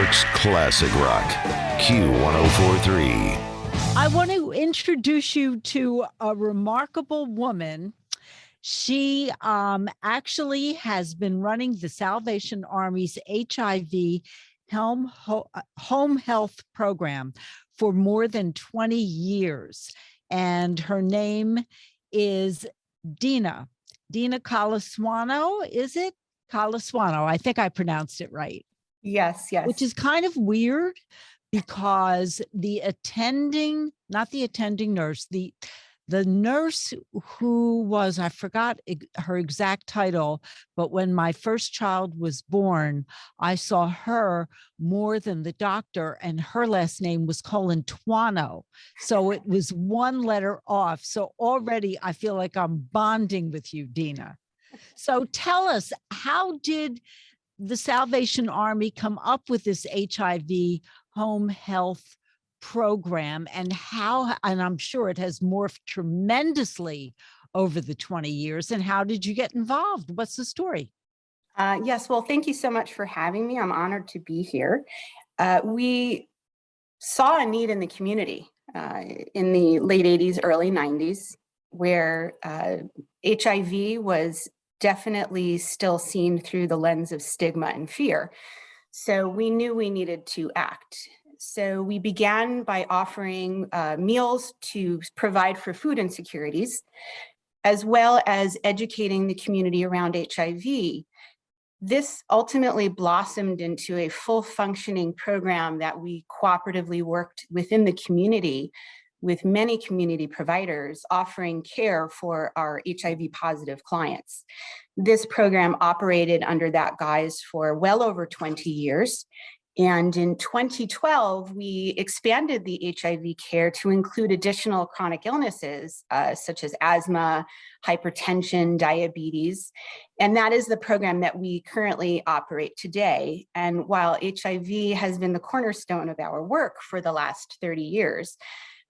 York's classic rock, Q1043. I want to introduce you to a remarkable woman. She actually has been running the Salvation Army's HIV home health program for more than 20 years. And her name is Ondina Colasuanno, is it? Colasuanno, I think I pronounced it right. Yes. Which is kind of weird because not the attending nurse, the nurse who was, I forgot her exact title, but when my first child was born, I saw her more than the doctor, and her last name was Colasuanno. So it was one letter off. So already I feel like I'm bonding with you, Dina. So tell us, how did the Salvation Army come up with this HIV home health program, and I'm sure it has morphed tremendously over the 20 years, and how did you get involved? What's the story? Yes, well, thank you so much for having me. I'm honored to be here. We saw a need in the community in the late 80s, early 90s, where HIV was definitely still seen through the lens of stigma and fear. So we knew we needed to act. So we began by offering meals to provide for food insecurities, as well as educating the community around HIV. This ultimately blossomed into a full functioning program that we cooperatively worked within the community with many community providers offering care for our HIV positive clients. This program operated under that guise for well over 20 years. And in 2012, we expanded the HIV care to include additional chronic illnesses, such as asthma, hypertension, diabetes. And that is the program that we currently operate today. And while HIV has been the cornerstone of our work for the last 30 years,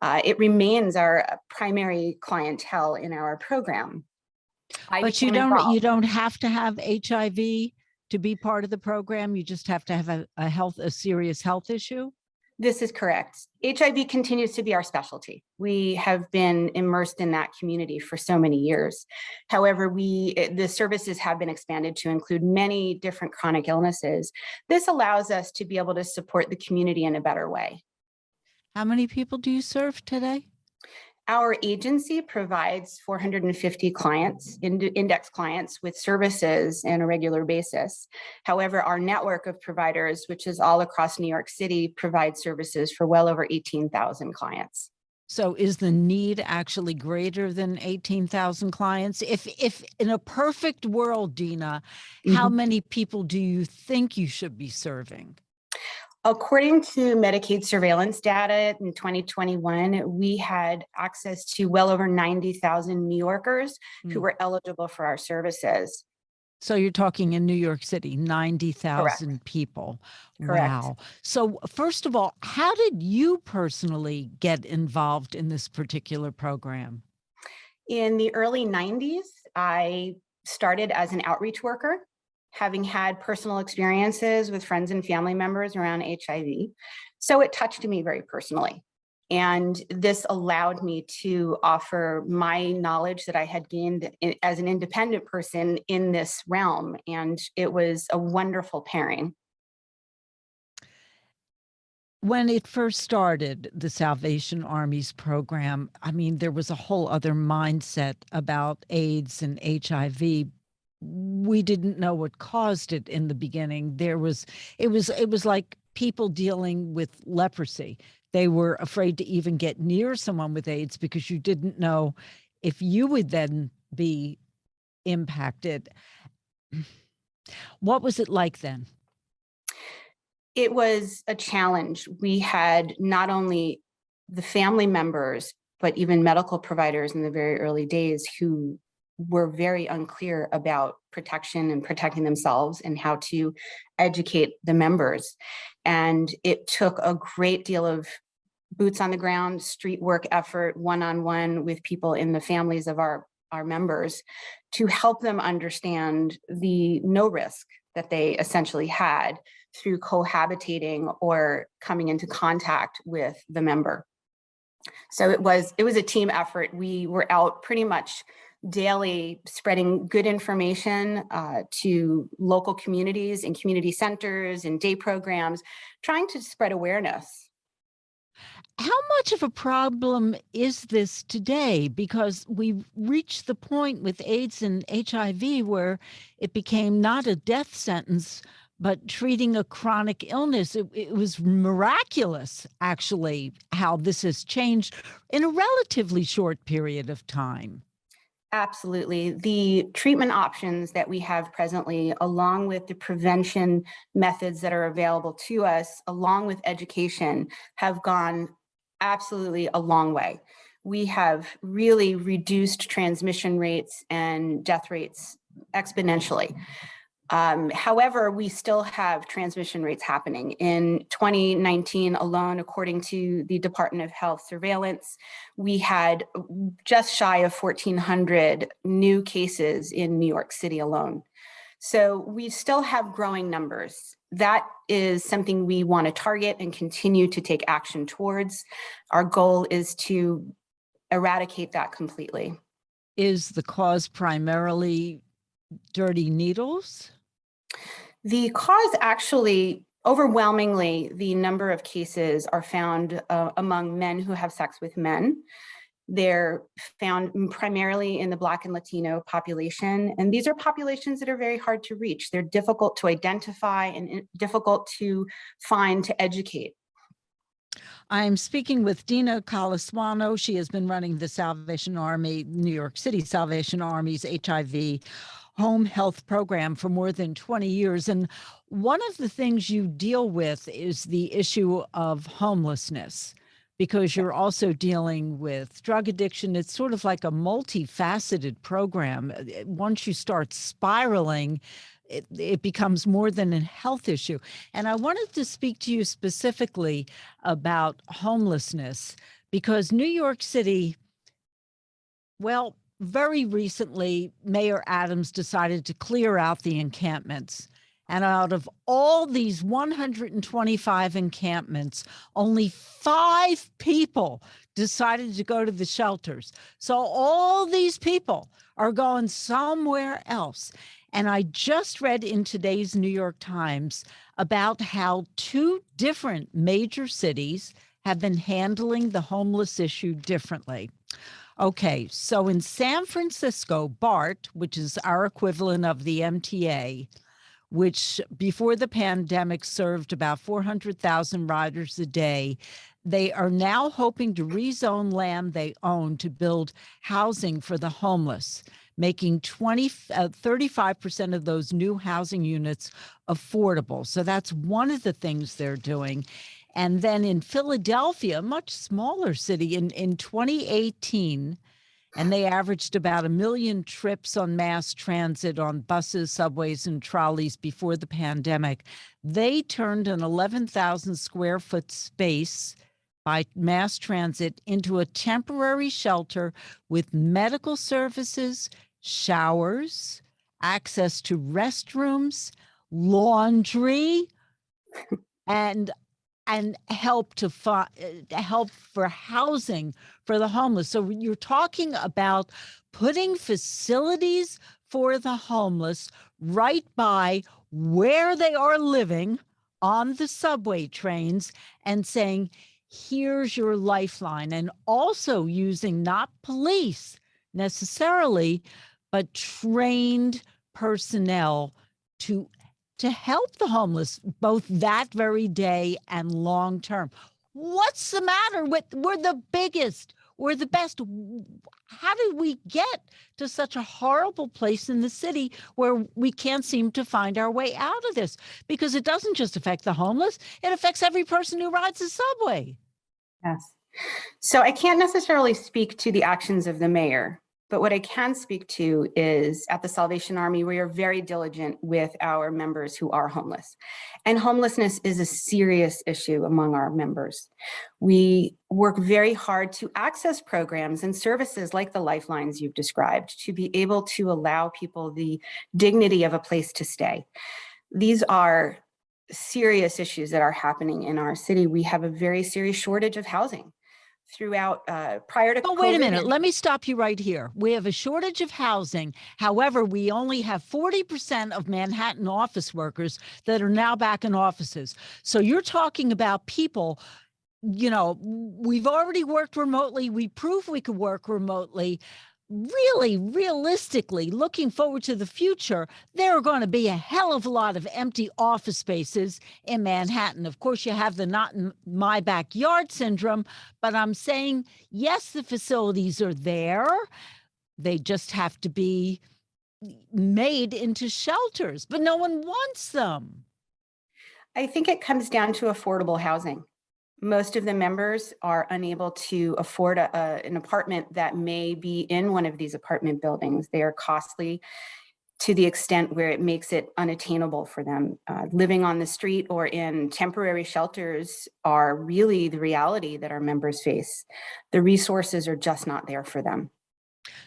it remains our primary clientele in our program. But you don't have to have HIV to be part of the program. You just have to have a serious health issue. This is correct. HIV continues to be our specialty. We have been immersed in that community for so many years. However, the services have been expanded to include many different chronic illnesses. This allows us to be able to support the community in a better way. How many people do you serve today? Our agency provides 450 clients, index clients, with services on a regular basis. However, our network of providers, which is all across New York City, provides services for well over 18,000 clients. So is the need actually greater than 18,000 clients? If in a perfect world, Dina, how many people do you think you should be serving? According to Medicaid surveillance data in 2021, we had access to well over 90,000 New Yorkers who were eligible for our services. So you're talking in New York City, 90,000 people. Correct. Wow. So first of all, how did you personally get involved in this particular program? In the early 90s, I started as an outreach worker, having had personal experiences with friends and family members around HIV. So it touched me very personally. And this allowed me to offer my knowledge that I had gained as an independent person in this realm. And it was a wonderful pairing. When it first started, the Salvation Army's program, I mean, there was a whole other mindset about AIDS and HIV. We didn't know what caused it in the beginning. It was like people dealing with leprosy. They were afraid to even get near someone with AIDS because you didn't know if you would then be impacted. What was it like then? It was a challenge. We had not only the family members, but even medical providers in the very early days who were very unclear about protection and protecting themselves and how to educate the members. And it took a great deal of boots on the ground, street work effort, one-on-one with people in the families of our members to help them understand the no risk that they essentially had through cohabitating or coming into contact with the member. So it was a team effort. We were out pretty much daily spreading good information to local communities and community centers and day programs, trying to spread awareness. How much of a problem is this today? Because we've reached the point with AIDS and HIV where it became not a death sentence, but treating a chronic illness. It was miraculous, actually, how this has changed in a relatively short period of time. Absolutely. The treatment options that we have presently, along with the prevention methods that are available to us, along with education, have gone absolutely a long way. We have really reduced transmission rates and death rates exponentially. However, we still have transmission rates happening. In 2019 alone, according to the Department of Health surveillance, we had just shy of 1,400 new cases in New York City alone. So we still have growing numbers. That is something we want to target and continue to take action towards. Our goal is to eradicate that completely. Is the cause primarily dirty needles? The cause actually, overwhelmingly, the number of cases are found among men who have sex with men. They're found primarily in the Black and Latino population. And these are populations that are very hard to reach. They're difficult to identify and difficult to find to educate. I'm speaking with Ondina Colasuanno. She has been running the Salvation Army, New York City Salvation Army's HIV home health program for more than 20 years. And one of the things you deal with is the issue of homelessness, because you're also dealing with drug addiction. It's sort of like a multifaceted program. Once you start spiraling, it becomes more than a health issue. And I wanted to speak to you specifically about homelessness, because New York City, well, very recently, Mayor Adams decided to clear out the encampments. And out of all these 125 encampments, only 5 people decided to go to the shelters. So all these people are going somewhere else. And I just read in today's New York Times about how 2 different major cities have been handling the homeless issue differently. Okay, so in San Francisco, BART, which is our equivalent of the MTA, which before the pandemic served about 400,000 riders a day, they are now hoping to rezone land they own to build housing for the homeless, making 35% of those new housing units affordable. So that's one of the things they're doing. And then in Philadelphia, a much smaller city, in 2018, and they averaged about 1 million trips on mass transit on buses, subways, and trolleys before the pandemic. They turned an 11,000 square foot space by mass transit into a temporary shelter with medical services, showers, access to restrooms, laundry, and help for housing for the homeless. So you're talking about putting facilities for the homeless right by where they are living on the subway trains and saying, here's your lifeline, and also using not police necessarily, but trained personnel to help the homeless both that very day and long term. What's the matter with, we're the biggest, we're the best. How did we get to such a horrible place in the city where we can't seem to find our way out of this? Because it doesn't just affect the homeless, it affects every person who rides the subway. Yes. So I can't necessarily speak to the actions of the mayor, but what I can speak to is at the Salvation Army, we are very diligent with our members who are homeless. And homelessness is a serious issue among our members. We work very hard to access programs and services like the lifelines you've described to be able to allow people the dignity of a place to stay. These are serious issues that are happening in our city. We have a very serious shortage of housing throughout prior to Oh, wait a COVID. minute. Let me stop you right here. We have a shortage of housing. However, we only have 40% of Manhattan office workers that are now back in offices. So you're talking about people, we've already worked remotely. We proved we could work remotely. Really, realistically, looking forward to the future, there are going to be a hell of a lot of empty office spaces in Manhattan. Of course, you have the not in my backyard syndrome, but I'm saying, yes, the facilities are there. They just have to be made into shelters, but no one wants them. I think it comes down to affordable housing. Most of the members are unable to afford an apartment that may be in one of these apartment buildings. They are costly to the extent where it makes it unattainable for them. Living on the street or in temporary shelters are really the reality that our members face. The resources are just not there for them.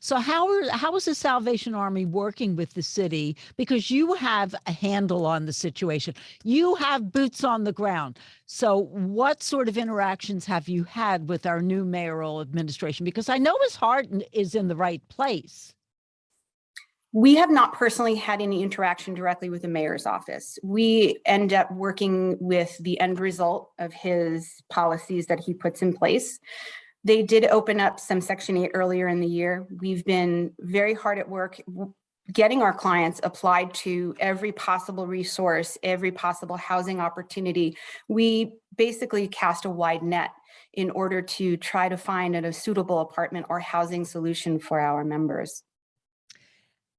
So how is the Salvation Army working with the city? Because you have a handle on the situation. You have boots on the ground. So what sort of interactions have you had with our new mayoral administration? Because I know his heart is in the right place. We have not personally had any interaction directly with the mayor's office. We end up working with the end result of his policies that he puts in place. They did open up some Section 8 earlier in the year. We've been very hard at work getting our clients applied to every possible resource, every possible housing opportunity. We basically cast a wide net in order to try to find a suitable apartment or housing solution for our members.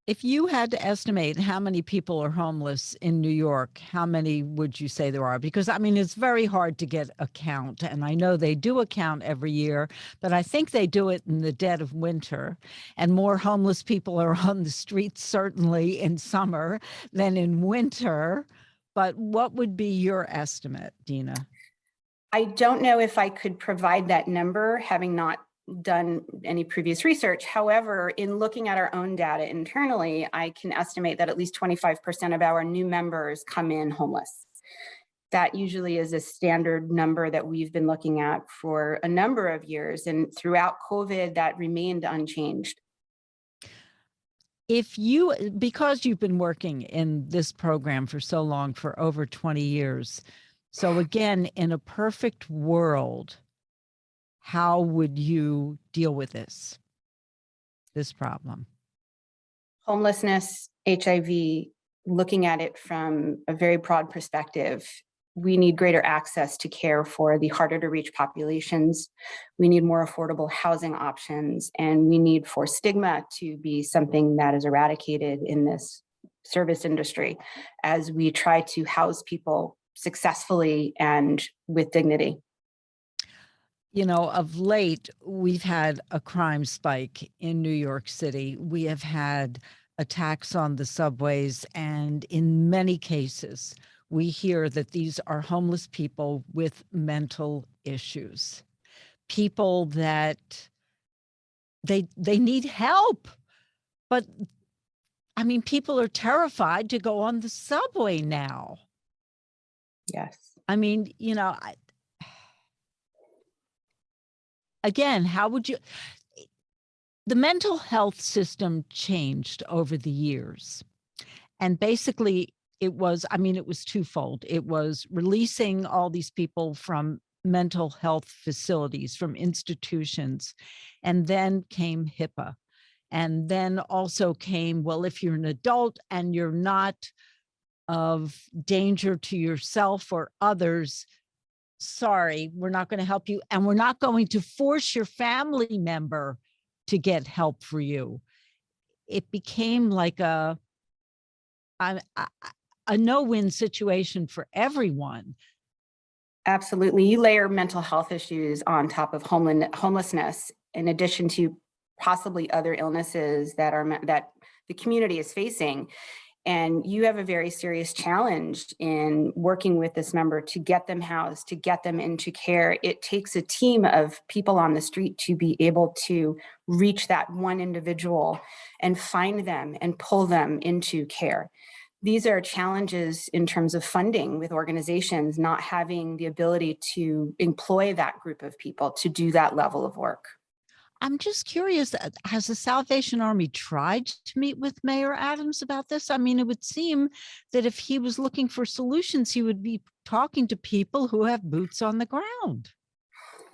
If you had to estimate how many people are homeless in New York, how many would you say there are? Because I mean, it's very hard to get a count. And I know they do a count every year, but I think they do it in the dead of winter. And more homeless people are on the streets, certainly in summer than in winter. But what would be your estimate, Dina? I don't know if I could provide that number, having not done any previous research. However, in looking at our own data internally, I can estimate that at least 25% of our new members come in homeless. That usually is a standard number that we've been looking at for a number of years. And throughout COVID, that remained unchanged. Because you've been working in this program for so long, for over 20 years, so again, in a perfect world, how would you deal with this problem? Homelessness, HIV, looking at it from a very broad perspective, we need greater access to care for the harder to reach populations. We need more affordable housing options, and we need for stigma to be something that is eradicated in this service industry as we try to house people successfully and with dignity. Of late, we've had a crime spike in New York City. We have had attacks on the subways, and in many cases, we hear that these are homeless people with mental issues, people that they need help. But I mean, people are terrified to go on the subway now. Yes. I mean, again, how would you, the mental health system changed over the years. And basically it was twofold. It was releasing all these people from mental health facilities, from institutions. And then came HIPAA. And then also came, well, if you're an adult and you're not of danger to yourself or others, sorry, we're not going to help you. And we're not going to force your family member to get help for you. It became like a no-win situation for everyone. Absolutely. You layer mental health issues on top of homelessness, in addition to possibly other illnesses that the community is facing. And you have a very serious challenge in working with this member to get them housed, to get them into care. It takes a team of people on the street to be able to reach that one individual and find them and pull them into care. these are challenges in terms of funding with organizations not having the ability to employ that group of people to do that level of work. I'm just curious, has the Salvation Army tried to meet with Mayor Adams about this? I mean, it would seem that if he was looking for solutions, he would be talking to people who have boots on the ground.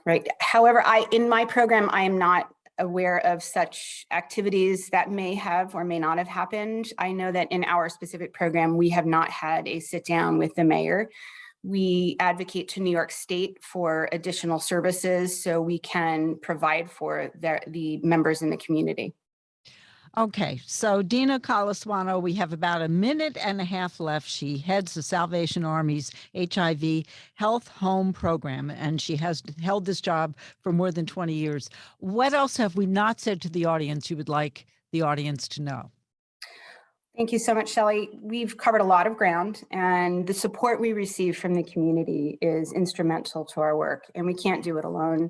Right. However, in my program, I am not aware of such activities that may have or may not have happened. I know that in our specific program, we have not had a sit down with the mayor. We advocate to New York State for additional services so we can provide for the members in the community. Okay, so Dina Colasuanno, we have about a minute and a half left. She heads the Salvation Army's HIV Health Home Program, and she has held this job for more than 20 years. What else have we not said to the audience you would like the audience to know? Thank you so much, Shelley. We've covered a lot of ground, and the support we receive from the community is instrumental to our work, and we can't do it alone.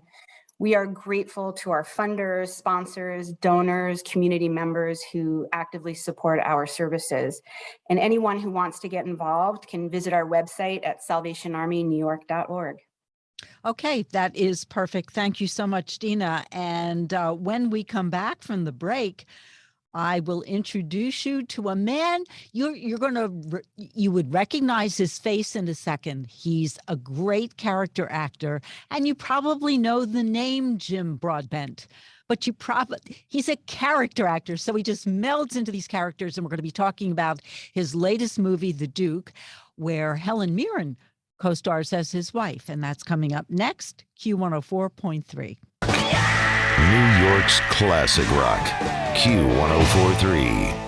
We are grateful to our funders, sponsors, donors, community members who actively support our services. And anyone who wants to get involved can visit our website at salvationarmynewyork.org. Okay, that is perfect. Thank you so much, Dina. And when we come back from the break, I will introduce you to a man you would recognize his face in a second. He's a great character actor, and you probably know the name Jim Broadbent, but he's a character actor, so he just melds into these characters. And we're going to be talking about his latest movie, The Duke, where Helen Mirren co-stars as his wife, and that's coming up next. Q104.3. New York's classic rock, Q1043.